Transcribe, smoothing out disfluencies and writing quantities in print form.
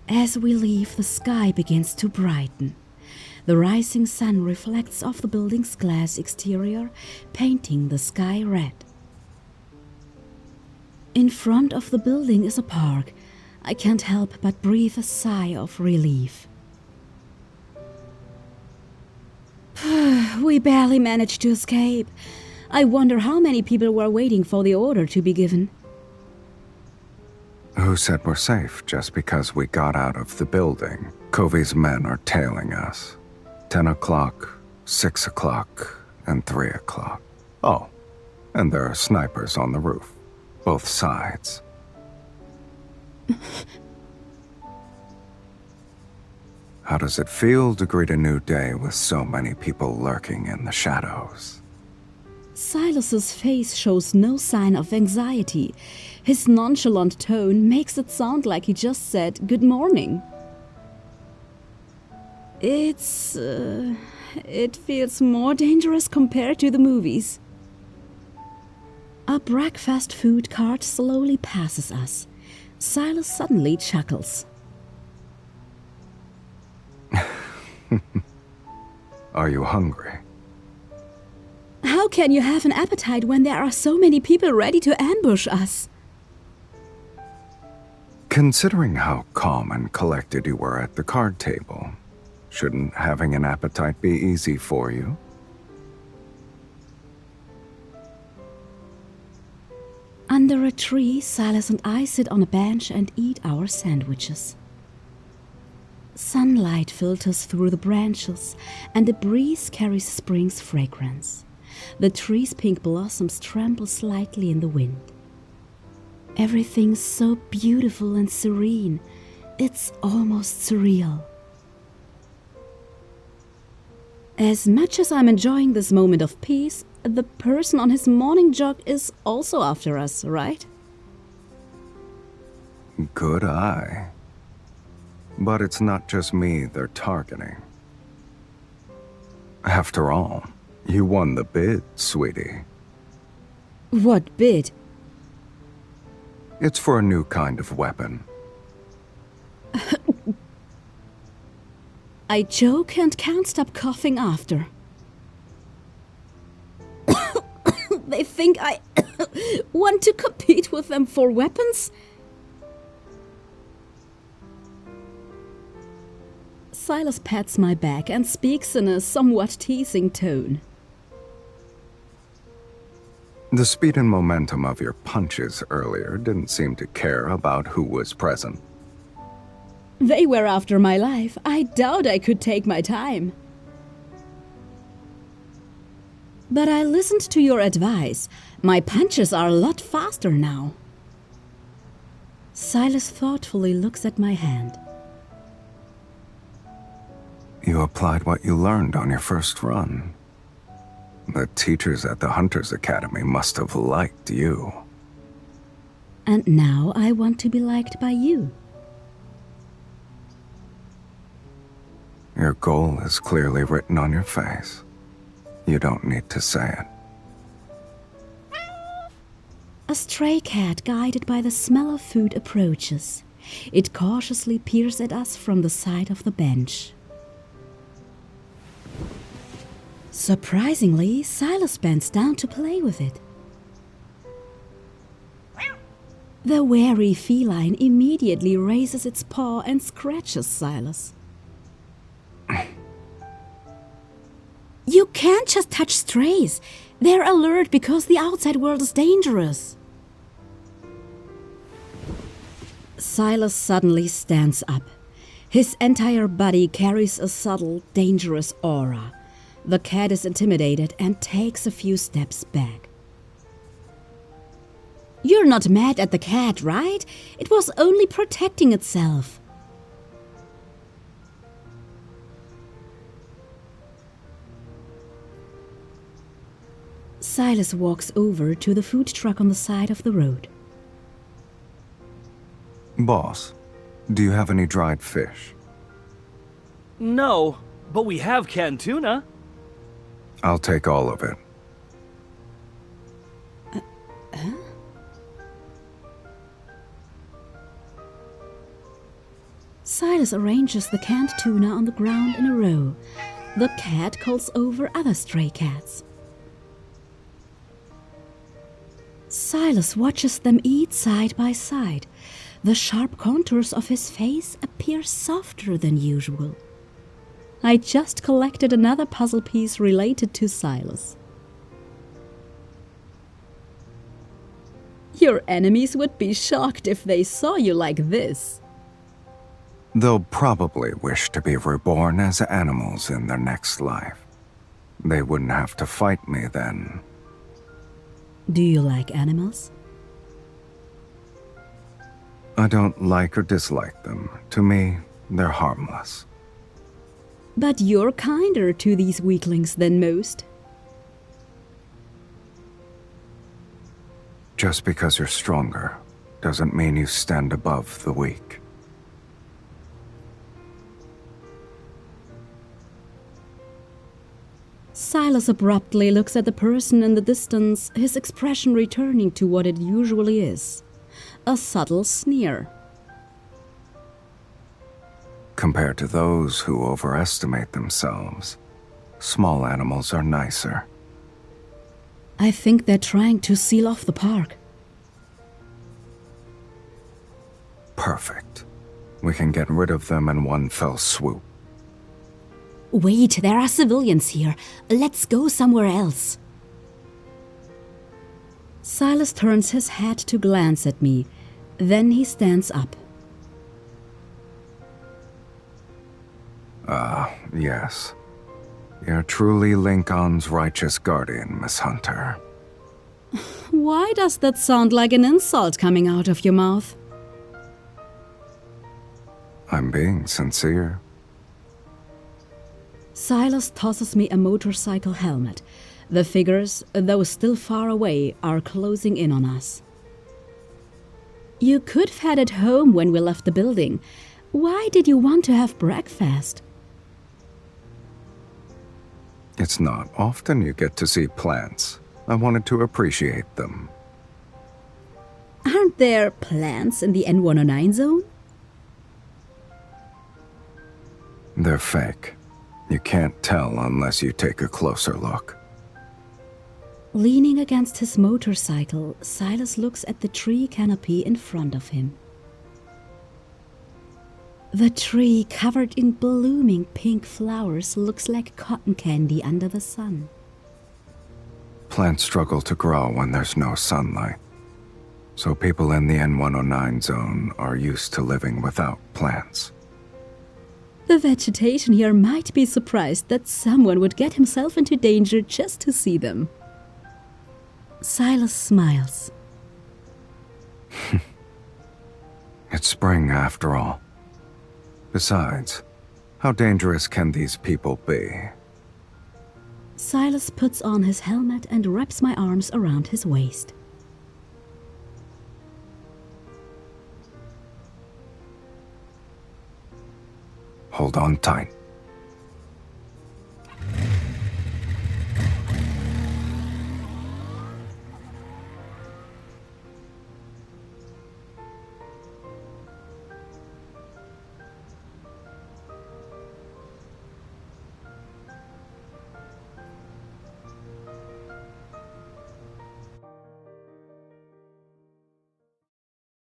As we leave, the sky begins to brighten. The rising sun reflects off the building's glass exterior, painting the sky red. In front of the building is a park. I can't help but breathe a sigh of relief. We barely managed to escape. I wonder how many people were waiting for the order to be given. Who said we're safe just because we got out of the building? Covey's men are tailing us. 10 o'clock, 6 o'clock, and 3 o'clock. Oh, and there are snipers on the roof. Both sides. How does it feel to greet a new day with so many people lurking in the shadows? Sylus's face shows no sign of anxiety. His nonchalant tone makes it sound like he just said good morning. It feels more dangerous compared to the movies. A breakfast food cart slowly passes us. Sylus suddenly chuckles. Are you hungry? How can you have an appetite when there are so many people ready to ambush us? Considering how calm and collected you were at the card table, shouldn't having an appetite be easy for you? Under a tree, Sylus and I sit on a bench and eat our sandwiches. Sunlight filters through the branches, and the breeze carries spring's fragrance. The tree's pink blossoms tremble slightly in the wind. Everything's so beautiful and serene. It's almost surreal. As much as I'm enjoying this moment of peace, the person on his morning jog is also after us, right? Good eye. But it's not just me they're targeting. After all, you won the bid, sweetie. What bid? It's for a new kind of weapon. I joke and can't stop coughing after. They think I want to compete with them for weapons? Sylus pats my back and speaks in a somewhat teasing tone. The speed and momentum of your punches earlier didn't seem to care about who was present. They were after my life. I doubt I could take my time. But I listened to your advice. My punches are a lot faster now. Sylus thoughtfully looks at my hand. You applied what you learned on your first run. The teachers at the Hunters Academy must have liked you. And now I want to be liked by you. Your goal is clearly written on your face. You don't need to say it. A stray cat guided by the smell of food approaches. It cautiously peers at us from the side of the bench. Surprisingly, Sylus bends down to play with it. The wary feline immediately raises its paw and scratches Sylus. You can't just touch strays. They're alert because the outside world is dangerous. Sylus suddenly stands up. His entire body carries a subtle, dangerous aura. The cat is intimidated and takes a few steps back. You're not mad at the cat, right? It was only protecting itself. Sylus walks over to the food truck on the side of the road. Boss, do you have any dried fish? No, but we have canned tuna. I'll take all of it. Sylus arranges the canned tuna on the ground in a row. The cat calls over other stray cats. Sylus watches them eat side by side. The sharp contours of his face appear softer than usual. I just collected another puzzle piece related to Sylus. Your enemies would be shocked if they saw you like this. They'll probably wish to be reborn as animals in their next life. They wouldn't have to fight me then. Do you like animals? I don't like or dislike them. To me, they're harmless. But you're kinder to these weaklings than most. Just because you're stronger doesn't mean you stand above the weak. Sylus abruptly looks at the person in the distance, his expression returning to what it usually is. A subtle sneer. Compared to those who overestimate themselves, small animals are nicer. I think they're trying to seal off the park. Perfect. We can get rid of them in one fell swoop. Wait, there are civilians here. Let's go somewhere else. Sylus turns his head to glance at me. Then he stands up. Yes. You're truly Lincoln's righteous guardian, Miss Hunter. Why does that sound like an insult coming out of your mouth? I'm being sincere. Sylus tosses me a motorcycle helmet. The figures, though still far away, are closing in on us. You could have had it home when we left the building. Why did you want to have breakfast? It's not often you get to see plants. I wanted to appreciate them. Aren't there plants in the N109 zone? They're fake. You can't tell unless you take a closer look. Leaning against his motorcycle, Sylus looks at the tree canopy in front of him. The tree, covered in blooming pink flowers, looks like cotton candy under the sun. Plants struggle to grow when there's no sunlight. So people in the N109 zone are used to living without plants. The vegetation here might be surprised that someone would get himself into danger just to see them. Sylus smiles. It's spring after all. Besides, how dangerous can these people be? Sylus puts on his helmet and wraps my arms around his waist. Hold on tight.